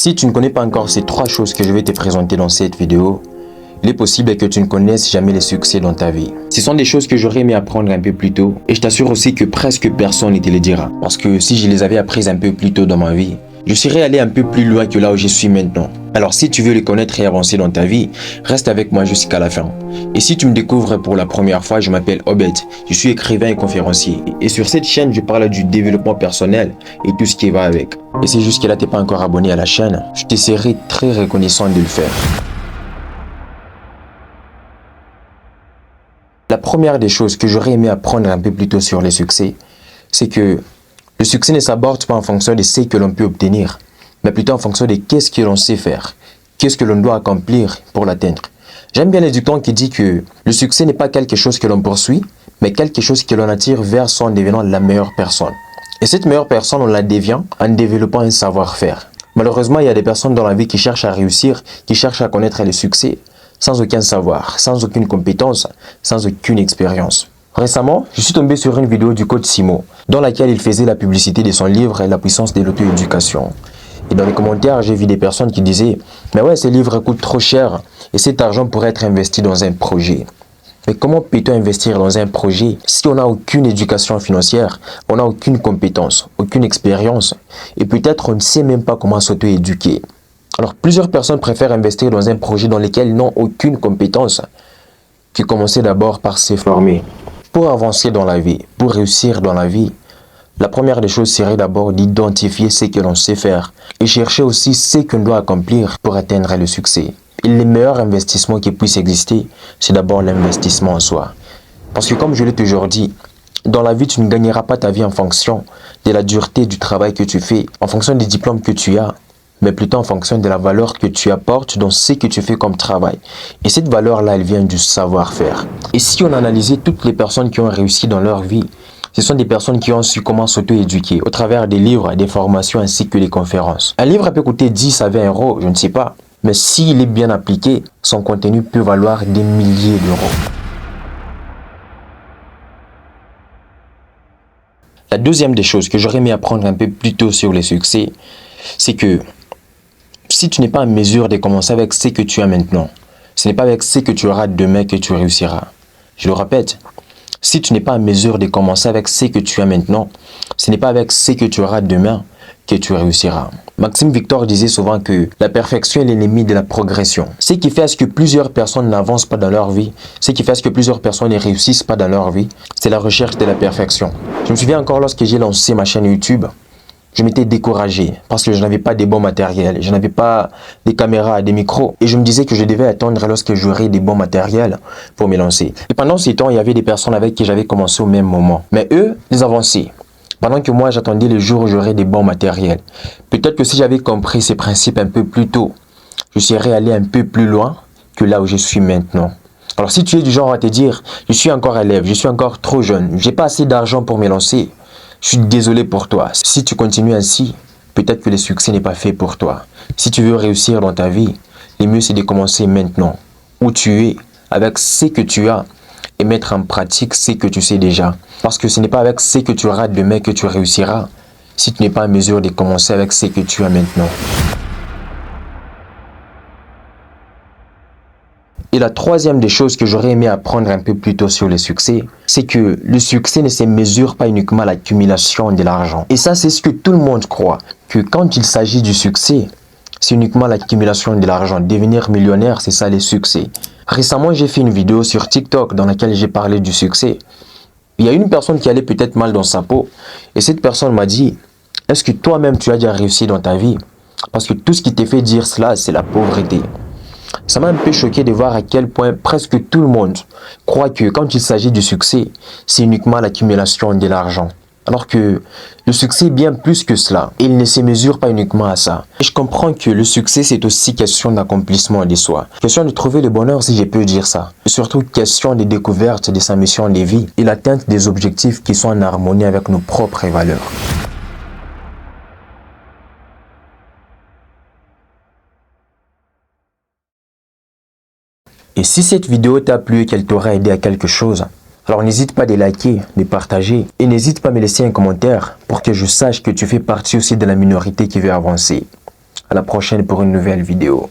Si tu ne connais pas encore ces 3 choses que je vais te présenter dans cette vidéo, il est possible que tu ne connaisses jamais les succès dans ta vie. Ce sont des choses que j'aurais aimé apprendre un peu plus tôt et je t'assure aussi que presque personne ne te le dira. Parce que si je les avais apprises un peu plus tôt dans ma vie, je serais allé un peu plus loin que là où je suis maintenant. Alors si tu veux les connaître et avancer dans ta vie, reste avec moi jusqu'à la fin. Et si tu me découvres pour la première fois, je m'appelle Obed, je suis écrivain et conférencier. Et sur cette chaîne, je parle du développement personnel et tout ce qui va avec. Et si jusque-là tu n'es pas encore abonné à la chaîne, je te serai très reconnaissant de le faire. La première des choses que j'aurais aimé apprendre un peu plus tôt sur les succès, c'est que le succès ne s'aborde pas en fonction de ce que l'on peut obtenir, mais plutôt en fonction de qu'est-ce que l'on sait faire, qu'est-ce que l'on doit accomplir pour l'atteindre. J'aime bien le dicton qui dit que le succès n'est pas quelque chose que l'on poursuit, mais quelque chose que l'on attire vers soi en devenant la meilleure personne. Et cette meilleure personne, on la devient en développant un savoir-faire. Malheureusement, il y a des personnes dans la vie qui cherchent à réussir, qui cherchent à connaître le succès, sans aucun savoir, sans aucune compétence, sans aucune expérience. Récemment, je suis tombé sur une vidéo du coach Simo, dans laquelle il faisait la publicité de son livre « La puissance de l'auto-éducation ». Et dans les commentaires, j'ai vu des personnes qui disaient « Mais ouais, ce livre coûte trop cher et cet argent pourrait être investi dans un projet ». Mais comment peut-on investir dans un projet si on n'a aucune éducation financière, on n'a aucune compétence, aucune expérience et peut-être on ne sait même pas comment s'auto-éduquer? Alors, plusieurs personnes préfèrent investir dans un projet dans lequel ils n'ont aucune compétence que commencer d'abord par se former. Pour avancer dans la vie, pour réussir dans la vie, la première des choses serait d'abord d'identifier ce que l'on sait faire et chercher aussi ce qu'on doit accomplir pour atteindre le succès. Et le meilleur investissement qui puisse exister, c'est d'abord l'investissement en soi. Parce que comme je l'ai toujours dit, dans la vie, tu ne gagneras pas ta vie en fonction de la dureté du travail que tu fais, en fonction des diplômes que tu as, mais plutôt en fonction de la valeur que tu apportes dans ce que tu fais comme travail. Et cette valeur-là, elle vient du savoir-faire. Et si on analysait toutes les personnes qui ont réussi dans leur vie, ce sont des personnes qui ont su comment s'auto-éduquer au travers des livres, des formations ainsi que des conférences. Un livre peut coûter 10 à 20 euros, je ne sais pas. Mais s'il est bien appliqué, son contenu peut valoir des milliers d'euros. La deuxième des choses que j'aurais aimé apprendre un peu plus tôt sur les succès, c'est que si tu n'es pas en mesure de commencer avec ce que tu as maintenant, ce n'est pas avec ce que tu auras demain que tu réussiras. Je le répète, si tu n'es pas en mesure de commencer avec ce que tu as maintenant, ce n'est pas avec ce que tu auras demain que tu réussiras. Maxime Victor disait souvent que la perfection est l'ennemi de la progression. Ce qui fait à ce que plusieurs personnes n'avancent pas dans leur vie, ce qui fait à ce que plusieurs personnes ne réussissent pas dans leur vie, c'est la recherche de la perfection. Je me souviens encore lorsque j'ai lancé ma chaîne YouTube, je m'étais découragé parce que je n'avais pas des bons matériels, je n'avais pas des caméras, des micros. Et je me disais que je devais attendre lorsque j'aurais des bons matériels pour me lancer. Et pendant ce temps, il y avait des personnes avec qui j'avais commencé au même moment. Mais eux, ils avançaient. Pendant que moi, j'attendais le jour où j'aurais des bons matériels. Peut-être que si j'avais compris ces principes un peu plus tôt, je serais allé un peu plus loin que là où je suis maintenant. Alors si tu es du genre à te dire, je suis encore élève, je suis encore trop jeune, j'ai pas assez d'argent pour me lancer, je suis désolé pour toi. Si tu continues ainsi, peut-être que le succès n'est pas fait pour toi. Si tu veux réussir dans ta vie, le mieux c'est de commencer maintenant, où tu es, avec ce que tu as, et mettre en pratique ce que tu sais déjà. Parce que ce n'est pas avec ce que tu auras demain que tu réussiras, si tu n'es pas en mesure de commencer avec ce que tu as maintenant. Et la troisième des choses que j'aurais aimé apprendre un peu plus tôt sur le succès, c'est que le succès ne se mesure pas uniquement à l'accumulation de l'argent. Et ça, c'est ce que tout le monde croit, que quand il s'agit du succès, c'est uniquement l'accumulation de l'argent. Devenir millionnaire, c'est ça le succès. Récemment, j'ai fait une vidéo sur TikTok dans laquelle j'ai parlé du succès. Il y a une personne qui allait peut-être mal dans sa peau et cette personne m'a dit « Est-ce que toi-même tu as déjà réussi dans ta vie? Parce que tout ce qui t'a fait dire cela, c'est la pauvreté. » Ça m'a un peu choqué de voir à quel point presque tout le monde croit que quand il s'agit du succès, c'est uniquement l'accumulation de l'argent. Alors que le succès est bien plus que cela. Et il ne se mesure pas uniquement à ça. Et je comprends que le succès, c'est aussi question d'accomplissement de soi. Question de trouver le bonheur, si je peux dire ça. Et surtout, question de découverte de sa mission de vie et l'atteinte des objectifs qui sont en harmonie avec nos propres valeurs. Et si cette vidéo t'a plu et qu'elle t'aura aidé à quelque chose, alors n'hésite pas de liker, de partager et n'hésite pas à me laisser un commentaire pour que je sache que tu fais partie aussi de la minorité qui veut avancer. À la prochaine pour une nouvelle vidéo.